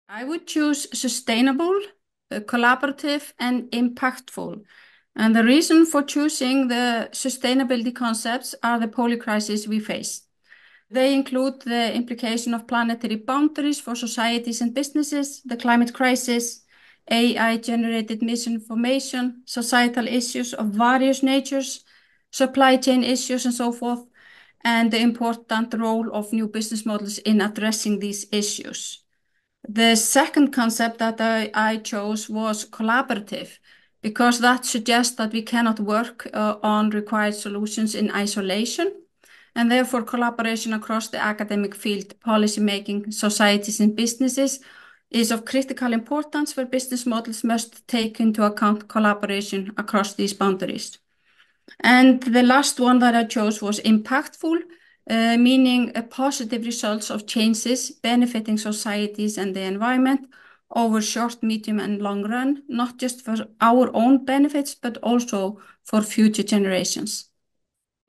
I would choose sustainable, collaborative, and impactful. And the reason for choosing the sustainability concepts are the polycrisis we face. They include the implication of planetary boundaries for societies and businesses, the climate crisis, AI-generated misinformation, societal issues of various natures, supply chain issues, and so forth, and the important role of new business models in addressing these issues. The second concept that I chose was collaborative, because that suggests that we cannot work on required solutions in isolation, and therefore collaboration across the academic field, policymaking, societies, and businesses is of critical importance where business models must take into account collaboration across these boundaries. And the last one that I chose was impactful, meaning positive results of changes benefiting societies and the environment over short, medium, and long run, not just for our own benefits, but also for future generations.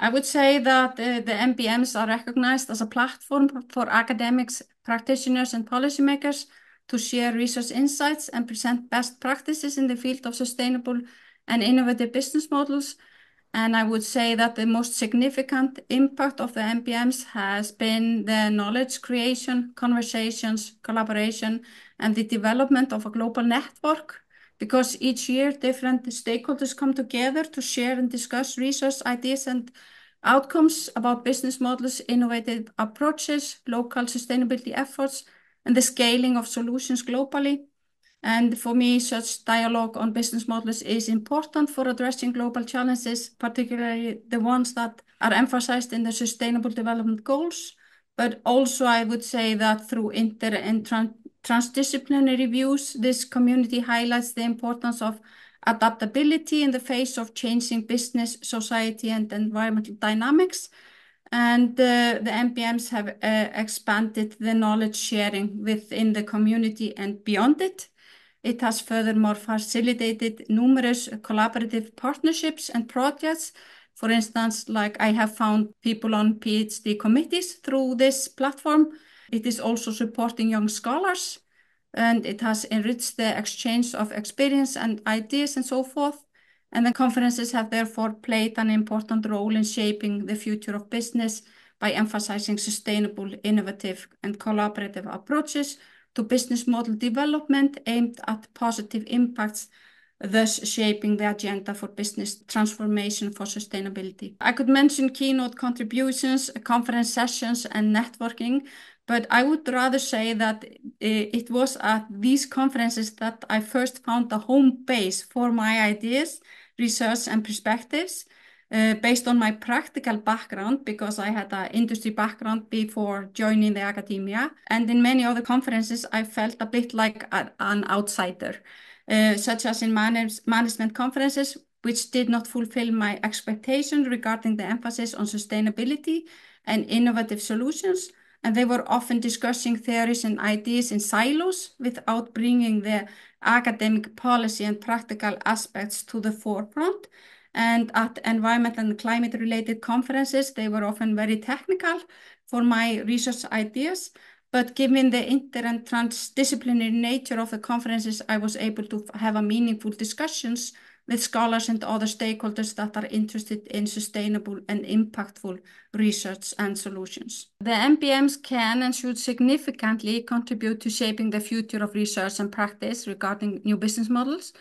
I would say that the MBMs are recognized as a platform for academics, practitioners, and policymakers to share research insights and present best practices in the field of sustainable and innovative business models. And I would say that the most significant impact of the MBMs has been the knowledge creation, conversations, collaboration, and the development of a global network. Because each year different stakeholders come together to share and discuss research ideas and outcomes about business models, innovative approaches, local sustainability efforts, and the scaling of solutions globally. And for me, such dialogue on business models is important for addressing global challenges, particularly the ones that are emphasized in the Sustainable Development Goals. But also, I would say that through inter and transdisciplinary views, this community highlights the importance of adaptability in the face of changing business, society, and environmental dynamics. And the MPMs have expanded the knowledge sharing within the community and beyond it. It has furthermore facilitated numerous collaborative partnerships and projects. For instance, like I have found people on PhD committees through this platform. It is also supporting young scholars, and it has enriched the exchange of experience and ideas and so forth. And the conferences have therefore played an important role in shaping the future of business by emphasizing sustainable, innovative, and collaborative approaches to business model development aimed at positive impacts, thus shaping the agenda for business transformation for sustainability. I could mention keynote contributions, conference sessions, and networking, but I would rather say that it was at these conferences that I first found the home base for my ideas, research, and perspectives. Based on my practical background, because I had an industry background before joining the academia. And in many other conferences, I felt a bit like an outsider, such as in management conferences, which did not fulfill my expectations regarding the emphasis on sustainability and innovative solutions. And they were often discussing theories and ideas in silos without bringing the academic policy and practical aspects to the forefront. And at environment and climate related conferences, they were often very technical for my research ideas. But given the inter and transdisciplinary nature of the conferences, I was able to have a meaningful discussions with scholars and other stakeholders that are interested in sustainable and impactful research and solutions. The MPMs can and should significantly contribute to shaping the future of research and practice regarding new business models,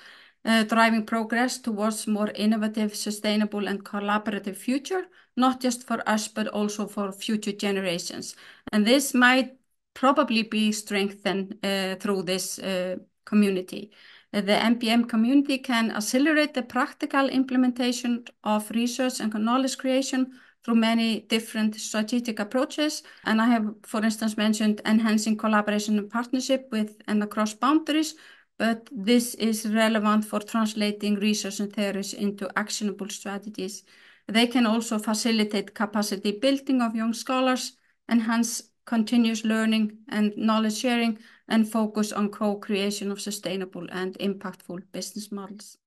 driving progress towards more innovative, sustainable, and collaborative future, not just for us, but also for future generations. And this might probably be strengthened through this community. The MPM community can accelerate the practical implementation of research and knowledge creation through many different strategic approaches. And I have, for instance, mentioned enhancing collaboration and partnership with and across boundaries, but this is relevant for translating research and theories into actionable strategies. They can also facilitate capacity building of young scholars, enhance continuous learning and knowledge sharing, and focus on co-creation of sustainable and impactful business models.